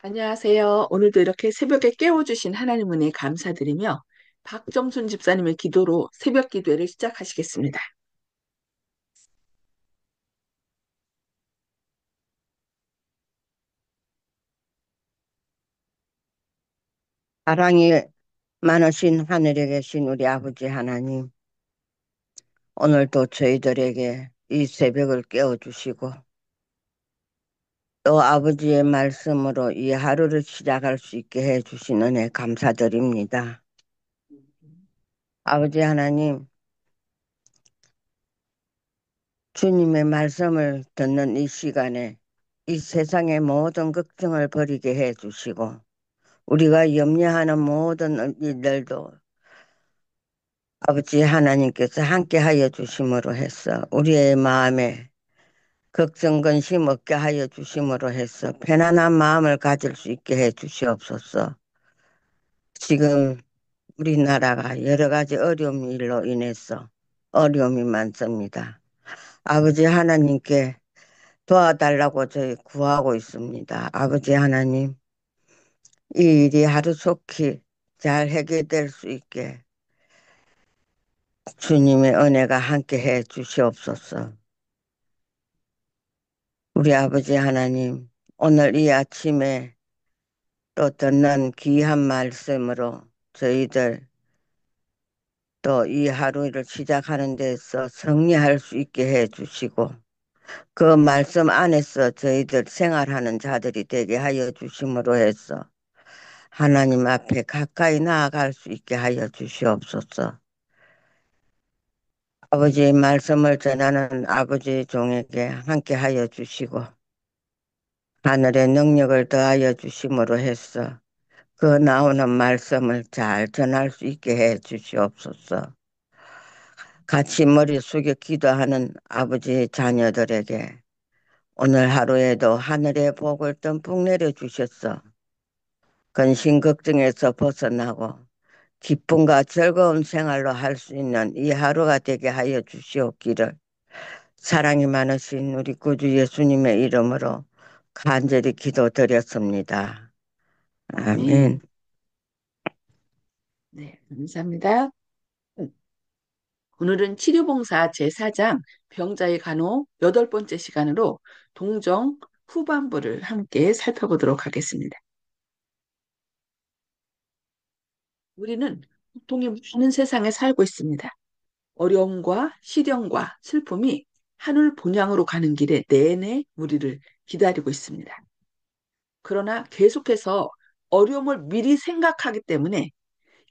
안녕하세요. 오늘도 이렇게 새벽에 깨워주신 하나님 은혜 감사드리며 박정순 집사님의 기도로 새벽 기도회를 시작하시겠습니다. 사랑이 많으신 하늘에 계신 우리 아버지 하나님, 오늘도 저희들에게 이 새벽을 깨워주시고, 또 아버지의 말씀으로 이 하루를 시작할 수 있게 해주신 은혜 감사드립니다. 아버지 하나님, 주님의 말씀을 듣는 이 시간에 이 세상의 모든 걱정을 버리게 해주시고, 우리가 염려하는 모든 일들도 아버지 하나님께서 함께 하여 주심으로 해서 우리의 마음에 걱정 근심 없게 하여 주심으로 해서 편안한 마음을 가질 수 있게 해 주시옵소서. 지금 우리나라가 여러 가지 어려운 일로 인해서 어려움이 많습니다. 아버지 하나님께 도와달라고 저희 구하고 있습니다. 아버지 하나님, 이 일이 하루속히 잘 해결될 수 있게 주님의 은혜가 함께 해 주시옵소서. 우리 아버지 하나님, 오늘 이 아침에 또 듣는 귀한 말씀으로 저희들 또 이 하루를 시작하는 데서 승리할 수 있게 해 주시고 그 말씀 안에서 저희들 생활하는 자들이 되게 하여 주심으로 해서 하나님 앞에 가까이 나아갈 수 있게 하여 주시옵소서. 아버지의 말씀을 전하는 아버지의 종에게 함께 하여 주시고 하늘의 능력을 더하여 주심으로 해서 그 나오는 말씀을 잘 전할 수 있게 해 주시옵소서. 같이 머리 숙여 기도하는 아버지의 자녀들에게 오늘 하루에도 하늘의 복을 듬뿍 내려주셔서 근심 걱정에서 벗어나고 기쁨과 즐거운 생활로 할 수 있는 이 하루가 되게 하여 주시옵기를 사랑이 많으신 우리 구주 예수님의 이름으로 간절히 기도드렸습니다. 아멘. 아멘. 네, 감사합니다. 오늘은 치료봉사 제4장 병자의 간호 여덟 번째 시간으로 동정 후반부를 함께 살펴보도록 하겠습니다. 우리는 고통이 많은 세상에 살고 있습니다. 어려움과 시련과 슬픔이 하늘 본향으로 가는 길에 내내 우리를 기다리고 있습니다. 그러나 계속해서 어려움을 미리 생각하기 때문에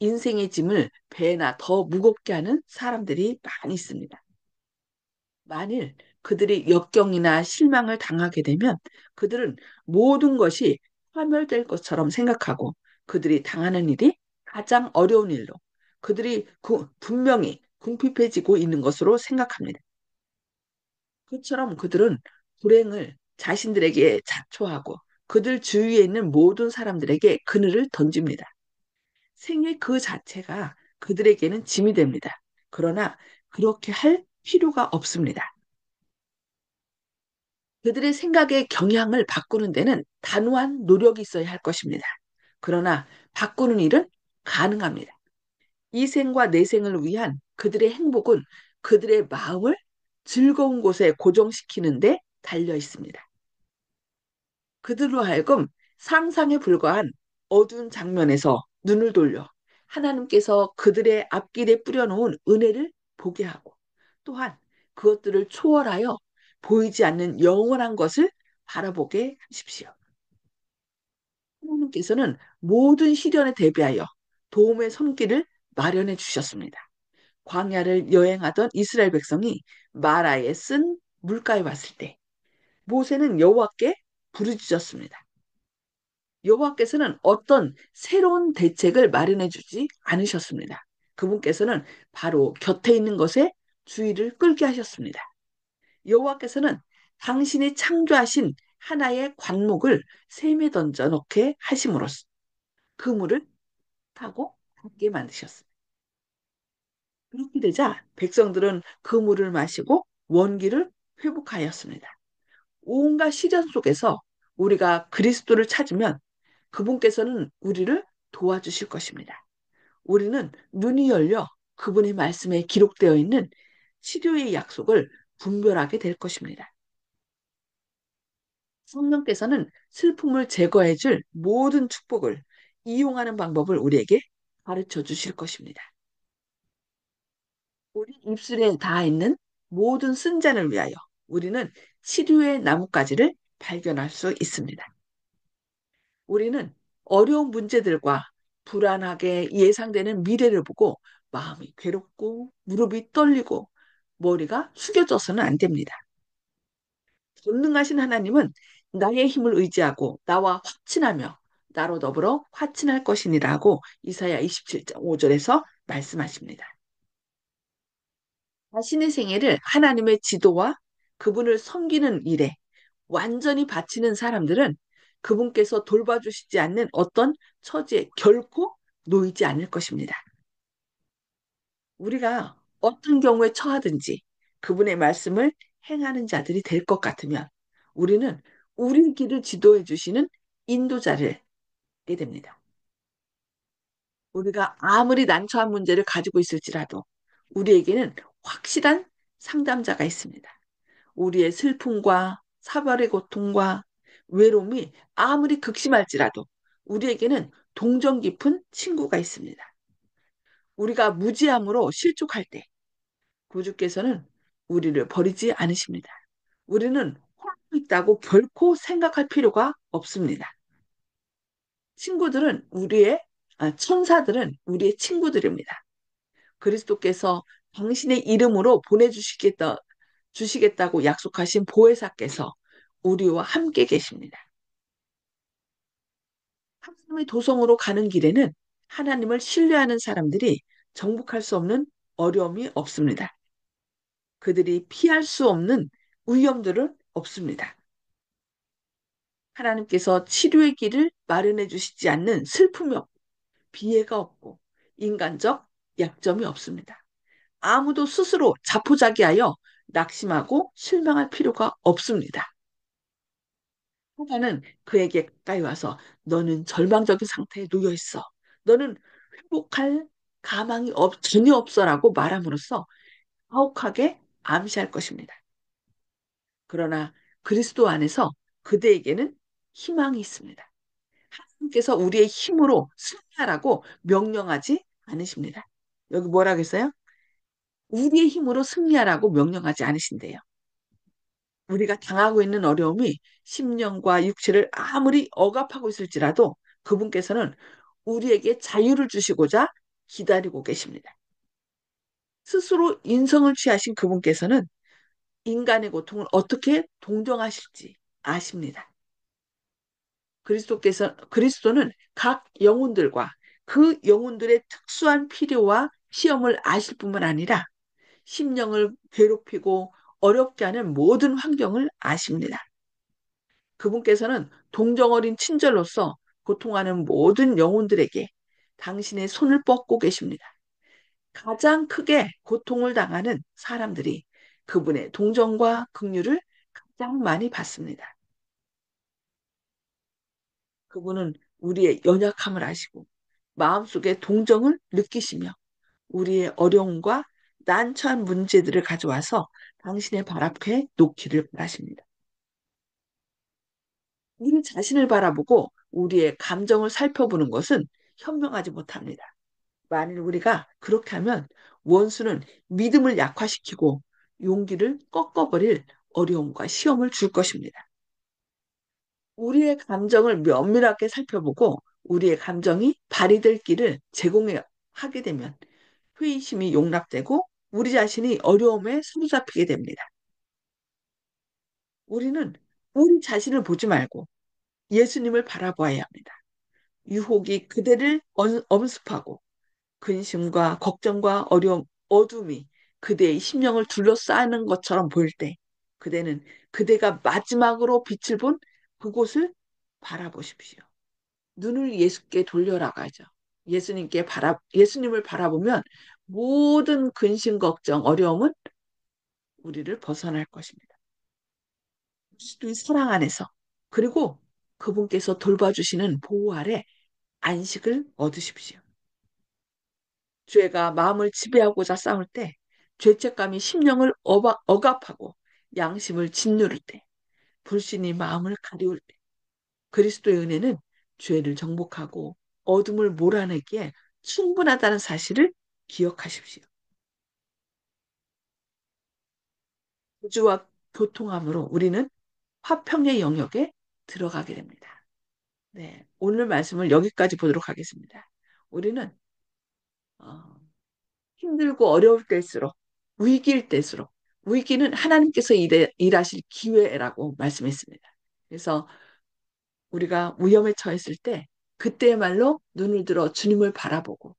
인생의 짐을 배나 더 무겁게 하는 사람들이 많이 있습니다. 만일 그들이 역경이나 실망을 당하게 되면 그들은 모든 것이 파멸될 것처럼 생각하고 그들이 당하는 일이 가장 어려운 일로 그들이 분명히 궁핍해지고 있는 것으로 생각합니다. 그처럼 그들은 불행을 자신들에게 자초하고 그들 주위에 있는 모든 사람들에게 그늘을 던집니다. 생일 그 자체가 그들에게는 짐이 됩니다. 그러나 그렇게 할 필요가 없습니다. 그들의 생각의 경향을 바꾸는 데는 단호한 노력이 있어야 할 것입니다. 그러나 바꾸는 일은 가능합니다. 이 생과 내생을 위한 그들의 행복은 그들의 마음을 즐거운 곳에 고정시키는 데 달려 있습니다. 그들로 하여금 상상에 불과한 어두운 장면에서 눈을 돌려 하나님께서 그들의 앞길에 뿌려놓은 은혜를 보게 하고 또한 그것들을 초월하여 보이지 않는 영원한 것을 바라보게 하십시오. 하나님께서는 모든 시련에 대비하여 도움의 손길을 마련해 주셨습니다. 광야를 여행하던 이스라엘 백성이 마라에 쓴 물가에 왔을 때 모세는 여호와께 부르짖었습니다. 여호와께서는 어떤 새로운 대책을 마련해 주지 않으셨습니다. 그분께서는 바로 곁에 있는 것에 주의를 끌게 하셨습니다. 여호와께서는 당신이 창조하신 하나의 관목을 샘에 던져 넣게 하심으로써 그 물을 타고 걷게 만드셨습니다. 그렇게 되자 백성들은 그 물을 마시고 원기를 회복하였습니다. 온갖 시련 속에서 우리가 그리스도를 찾으면 그분께서는 우리를 도와주실 것입니다. 우리는 눈이 열려 그분의 말씀에 기록되어 있는 치료의 약속을 분별하게 될 것입니다. 성령께서는 슬픔을 제거해 줄 모든 축복을 이용하는 방법을 우리에게 가르쳐 주실 것입니다. 우리 입술에 닿아 있는 모든 쓴잔을 위하여 우리는 치료의 나뭇가지를 발견할 수 있습니다. 우리는 어려운 문제들과 불안하게 예상되는 미래를 보고 마음이 괴롭고 무릎이 떨리고 머리가 숙여져서는 안 됩니다. 전능하신 하나님은 나의 힘을 의지하고 나와 확신하며 나로 더불어 확신할 것이니라고 이사야 27장 5절에서 말씀하십니다. 자신의 생애를 하나님의 지도와 그분을 섬기는 일에 완전히 바치는 사람들은 그분께서 돌봐주시지 않는 어떤 처지에 결코 놓이지 않을 것입니다. 우리가 어떤 경우에 처하든지 그분의 말씀을 행하는 자들이 될 것 같으면 우리는 우리 길을 지도해 주시는 인도자를 얻게 됩니다. 우리가 아무리 난처한 문제를 가지고 있을지라도 우리에게는 확실한 상담자가 있습니다. 우리의 슬픔과 사별의 고통과 외로움이 아무리 극심할지라도 우리에게는 동정 깊은 친구가 있습니다. 우리가 무지함으로 실족할 때 구주께서는 우리를 버리지 않으십니다. 우리는 홀로 있다고 결코 생각할 필요가 없습니다. 친구들은 천사들은 우리의 친구들입니다. 그리스도께서 당신의 이름으로 주시겠다고 약속하신 보혜사께서 우리와 함께 계십니다. 하나님의 도성으로 가는 길에는 하나님을 신뢰하는 사람들이 정복할 수 없는 어려움이 없습니다. 그들이 피할 수 없는 위험들은 없습니다. 하나님께서 치료의 길을 마련해 주시지 않는 슬픔이 없고 비애가 없고 인간적 약점이 없습니다. 아무도 스스로 자포자기하여 낙심하고 실망할 필요가 없습니다. 하나는 그에게 가까이 와서 너는 절망적인 상태에 놓여 있어. 너는 회복할 전혀 없어라고 말함으로써 가혹하게 암시할 것입니다. 그러나 그리스도 안에서 그대에게는 희망이 있습니다. 하나님께서 우리의 힘으로 승리하라고 명령하지 않으십니다. 여기 뭐라겠어요? 우리의 힘으로 승리하라고 명령하지 않으신대요. 우리가 당하고 있는 어려움이 심령과 육체를 아무리 억압하고 있을지라도 그분께서는 우리에게 자유를 주시고자 기다리고 계십니다. 스스로 인성을 취하신 그분께서는 인간의 고통을 어떻게 동정하실지 아십니다. 그리스도는 각 영혼들과 그 영혼들의 특수한 필요와 시험을 아실 뿐만 아니라 심령을 괴롭히고 어렵게 하는 모든 환경을 아십니다. 그분께서는 동정 어린 친절로서 고통하는 모든 영혼들에게 당신의 손을 뻗고 계십니다. 가장 크게 고통을 당하는 사람들이 그분의 동정과 긍휼을 가장 많이 받습니다. 그분은 우리의 연약함을 아시고 마음속에 동정을 느끼시며 우리의 어려움과 난처한 문제들을 가져와서 당신의 발 앞에 놓기를 바라십니다. 우리 자신을 바라보고 우리의 감정을 살펴보는 것은 현명하지 못합니다. 만일 우리가 그렇게 하면 원수는 믿음을 약화시키고 용기를 꺾어버릴 어려움과 시험을 줄 것입니다. 우리의 감정을 면밀하게 살펴보고 우리의 감정이 발휘될 길을 제공하게 되면 회의심이 용납되고 우리 자신이 어려움에 사로잡히게 됩니다. 우리는 우리 자신을 보지 말고 예수님을 바라보아야 합니다. 유혹이 그대를 엄습하고 근심과 걱정과 어려움, 어둠이 그대의 심령을 둘러싸는 것처럼 보일 때 그대는 그대가 마지막으로 빛을 본 그곳을 바라보십시오. 눈을 예수께 돌려라고 하죠. 예수님을 바라보면 모든 근심, 걱정, 어려움은 우리를 벗어날 것입니다. 그리스도의 사랑 안에서. 그리고 그분께서 돌봐주시는 보호 아래 안식을 얻으십시오. 죄가 마음을 지배하고자 싸울 때, 죄책감이 심령을 억압하고 양심을 짓누를 때, 불신이 마음을 가리울 때, 그리스도의 은혜는 죄를 정복하고 어둠을 몰아내기에 충분하다는 사실을 기억하십시오. 우주와 교통함으로 우리는 화평의 영역에 들어가게 됩니다. 네, 오늘 말씀을 여기까지 보도록 하겠습니다. 우리는 어, 힘들고 어려울 때일수록 위기일 때일수록 위기는 하나님께서 일하실 기회라고 말씀했습니다. 그래서 우리가 위험에 처했을 때 그때야말로 눈을 들어 주님을 바라보고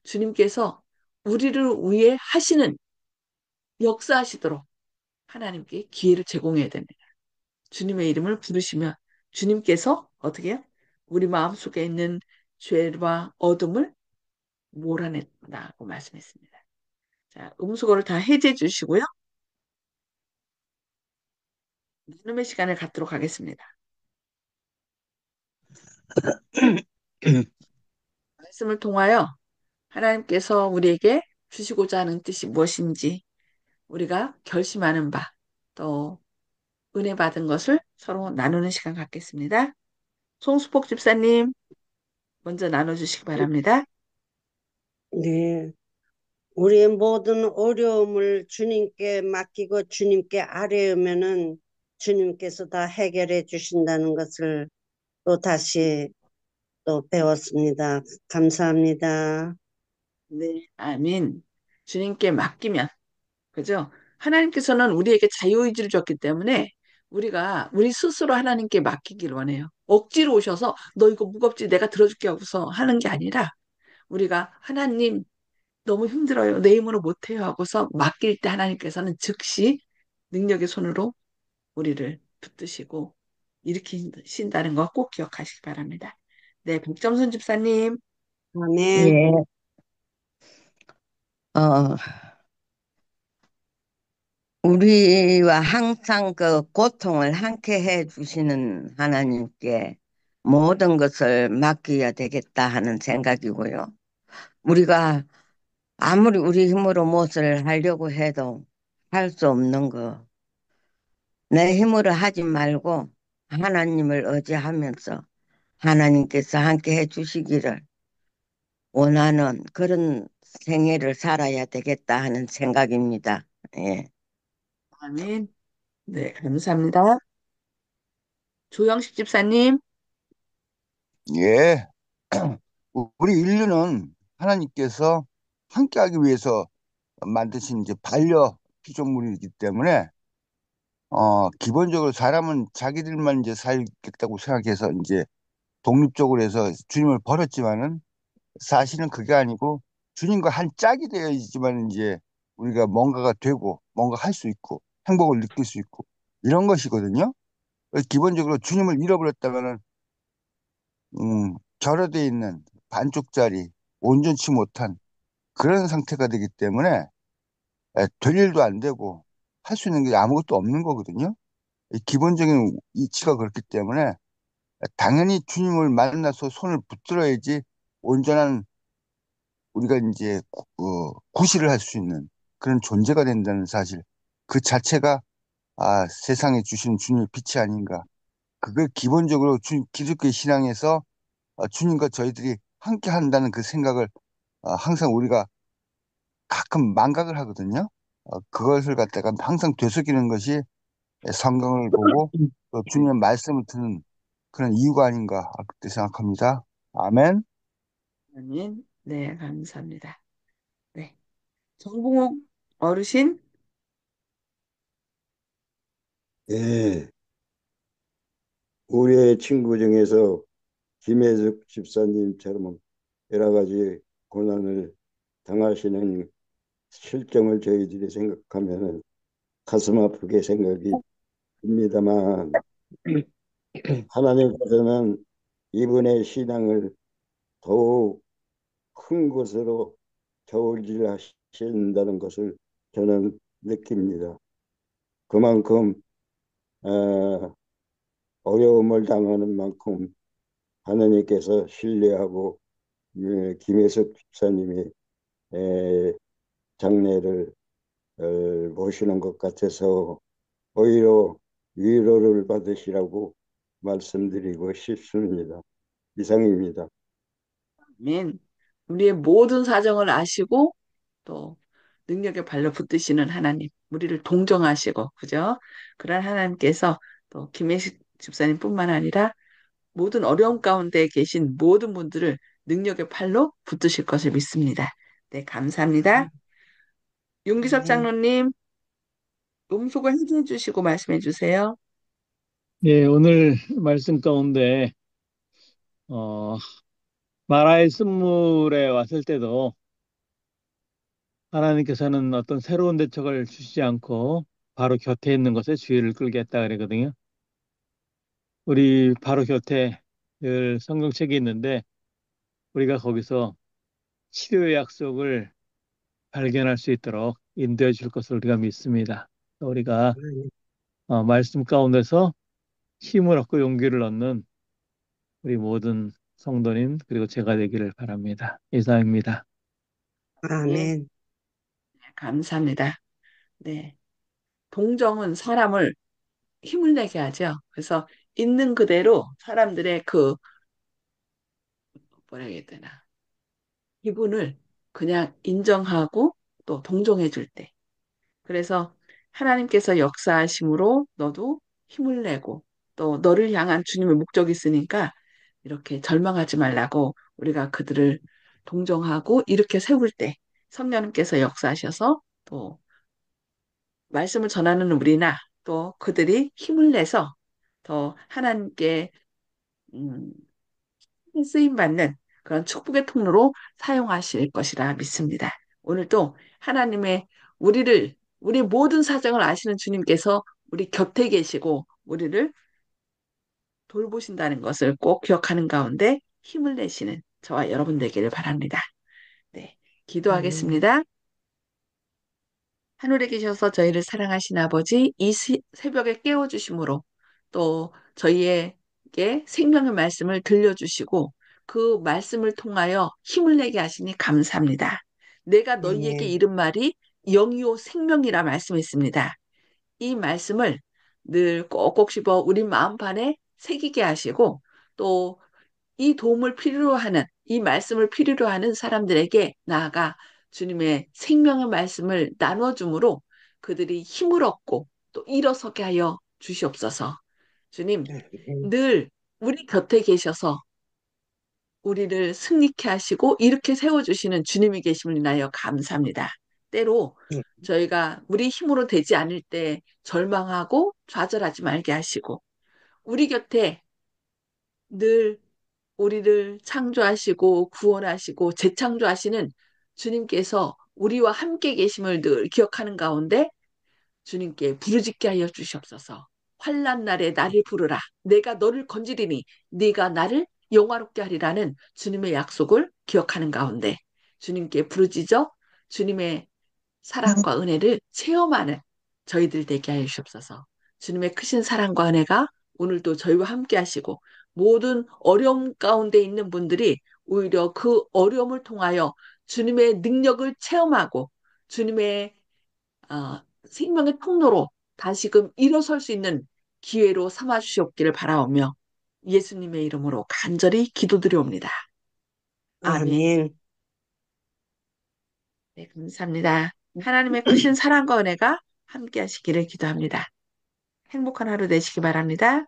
주님께서 우리를 위해 하시는 역사하시도록 하나님께 기회를 제공해야 됩니다. 주님의 이름을 부르시면 주님께서 어떻게 해요? 우리 마음속에 있는 죄와 어둠을 몰아낸다고 말씀했습니다. 자, 음수거를 다 해제해 주시고요. 나눔의 시간을 갖도록 하겠습니다. 말씀을 통하여 하나님께서 우리에게 주시고자 하는 뜻이 무엇인지 우리가 결심하는 바, 또 은혜 받은 것을 서로 나누는 시간 갖겠습니다. 송수복 집사님, 먼저 나눠주시기 바랍니다. 네. 우리의 모든 어려움을 주님께 맡기고 주님께 아뢰으면은 주님께서 다 해결해 주신다는 것을 또 다시 또 배웠습니다. 감사합니다. 네, 아멘. 주님께 맡기면, 그죠? 하나님께서는 우리에게 자유의지를 줬기 때문에 우리가 우리 스스로 하나님께 맡기기를 원해요. 억지로 오셔서 너 이거 무겁지 내가 들어줄게 하고서 하는 게 아니라 우리가 하나님 너무 힘들어요. 내 힘으로 못해요 하고서 맡길 때 하나님께서는 즉시 능력의 손으로 우리를 붙드시고 일으키신다는 거 꼭 기억하시기 바랍니다. 네, 백점순 집사님. 아멘. 예, 어, 우리와 항상 그 고통을 함께 해 주시는 하나님께 모든 것을 맡겨야 되겠다 하는 생각이고요. 우리가 아무리 우리 힘으로 무엇을 하려고 해도 할 수 없는 거, 내 힘으로 하지 말고 하나님을 의지하면서 하나님께서 함께 해 주시기를 원하는 그런 생애를 살아야 되겠다 하는 생각입니다. 예. 아멘. 네, 감사합니다. 조영식 집사님. 예. 우리 인류는 하나님께서 함께하기 위해서 만드신 이제 반려 피조물이기 때문에 기본적으로 사람은 자기들만 이제 살겠다고 생각해서 이제 독립적으로 해서 주님을 버렸지만은 사실은 그게 아니고 주님과 한 짝이 되어야지만 이제 우리가 뭔가가 되고 뭔가 할 수 있고 행복을 느낄 수 있고 이런 것이거든요. 기본적으로 주님을 잃어버렸다면은 결여되어 있는 반쪽짜리 온전치 못한 그런 상태가 되기 때문에 될 일도 안 되고 할 수 있는 게 아무것도 없는 거거든요. 이 기본적인 이치가 그렇기 때문에 당연히 주님을 만나서 손을 붙들어야지 온전한 우리가 이제 구실을 할 수 있는 그런 존재가 된다는 사실 그 자체가 세상에 주신 주님의 빛이 아닌가. 그걸 기본적으로 기독교 신앙에서 주님과 저희들이 함께 한다는 그 생각을 항상 우리가 가끔 망각을 하거든요. 그것을 갖다가 항상 되새기는 것이 성경을 보고 또 주님의 말씀을 듣는 그런 이유가 아닌가 그렇게 생각합니다. 아멘. 아멘. 네, 감사합니다. 네. 정봉옥 어르신. 예, 우리의 친구 중에서 김혜숙 집사님처럼 여러 가지 고난을 당하시는 실정을 저희들이 생각하면 가슴 아프게 생각이 듭니다만 하나님께서는 이분의 신앙을 더욱 큰 것으로 저울질하신다는 것을 저는 느낍니다. 그만큼 어, 어려움을 당하는 만큼 하나님께서 신뢰하고 김혜숙 집사님이 에, 장례를 모시는 것 같아서 오히려 위로를 받으시라고 말씀드리고 싶습니다. 이상입니다. 아멘. 우리의 모든 사정을 아시고 또 능력의 발로 붙드시는 하나님, 우리를 동정하시고, 그죠? 그런 하나님께서 또 김혜식 집사님뿐만 아니라 모든 어려움 가운데 계신 모든 분들을 능력의 팔로 붙드실 것을 믿습니다. 네, 감사합니다. 윤기석 아멘. 장로님, 음속을 해주해 주시고 말씀해 주세요. 예, 오늘 말씀 가운데, 어, 마라의 쓴물에 왔을 때도 하나님께서는 어떤 새로운 대책을 주시지 않고 바로 곁에 있는 것에 주의를 끌겠다 그러거든요. 우리 바로 곁에 늘 성경책이 있는데 우리가 거기서 치료의 약속을 발견할 수 있도록 인도해 줄 것을 우리가 믿습니다. 우리가 말씀 가운데서 힘을 얻고 용기를 얻는 우리 모든 성도님 그리고 제가 되기를 바랍니다. 이상입니다. 네, 아멘. 감사합니다. 네. 동정은 사람을 힘을 내게 하죠. 그래서 있는 그대로 사람들의 그, 뭐라 해야 되나, 기분을 그냥 인정하고 또 동정해 줄 때. 그래서 하나님께서 역사하심으로 너도 힘을 내고 또 너를 향한 주님의 목적이 있으니까 이렇게 절망하지 말라고 우리가 그들을 동정하고 이렇게 세울 때 성령님께서 역사하셔서 또 말씀을 전하는 우리나 또 그들이 힘을 내서 더 하나님께 음, 쓰임 받는 그런 축복의 통로로 사용하실 것이라 믿습니다. 오늘도 하나님의 우리 모든 사정을 아시는 주님께서 우리 곁에 계시고 우리를 돌보신다는 것을 꼭 기억하는 가운데 힘을 내시는 저와 여러분 되기를 바랍니다. 네, 아멘. 기도하겠습니다. 하늘에 계셔서 저희를 사랑하신 아버지, 이 새벽에 깨워주심으로 또 저희에게 생명의 말씀을 들려주시고 그 말씀을 통하여 힘을 내게 하시니 감사합니다. 내가 너희에게 아멘. 이른 말이 영이요 생명이라 말씀했습니다. 이 말씀을 늘 꼭꼭 씹어 우리 마음판에 새기게 하시고 또 이 도움을 필요로 하는, 이 말씀을 필요로 하는 사람들에게 나아가 주님의 생명의 말씀을 나눠줌으로 그들이 힘을 얻고 또 일어서게 하여 주시옵소서. 주님, 아멘. 늘 우리 곁에 계셔서 우리를 승리케 하시고 이렇게 세워주시는 주님이 계심을 인하여 감사합니다. 때로 저희가 우리 힘으로 되지 않을 때 절망하고 좌절하지 말게 하시고 우리 곁에 늘 우리를 창조하시고 구원하시고 재창조하시는 주님께서 우리와 함께 계심을 늘 기억하는 가운데 주님께 부르짖게 하여 주시옵소서. 환난 날에 나를 부르라. 내가 너를 건지리니 네가 나를 영화롭게 하리라는 주님의 약속을 기억하는 가운데 주님께 부르짖어 주님의 사랑과 은혜를 체험하는 저희들 되게 하여 주옵소서. 주님의 크신 사랑과 은혜가 오늘도 저희와 함께 하시고 모든 어려움 가운데 있는 분들이 오히려 그 어려움을 통하여 주님의 능력을 체험하고 주님의 생명의 통로로 다시금 일어설 수 있는 기회로 삼아 주시옵기를 바라오며 예수님의 이름으로 간절히 기도드리옵니다. 아멘. 아멘. 네, 감사합니다. 하나님의 크신 사랑과 은혜가 함께 하시기를 기도합니다. 행복한 하루 되시기 바랍니다.